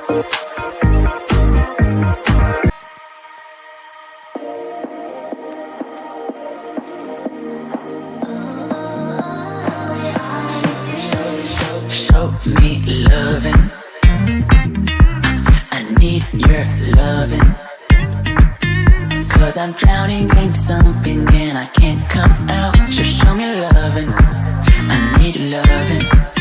Show me loving. I need your loving. 'Cause I'm drowning in something and I can't come out. Just show me loving. I need your loving.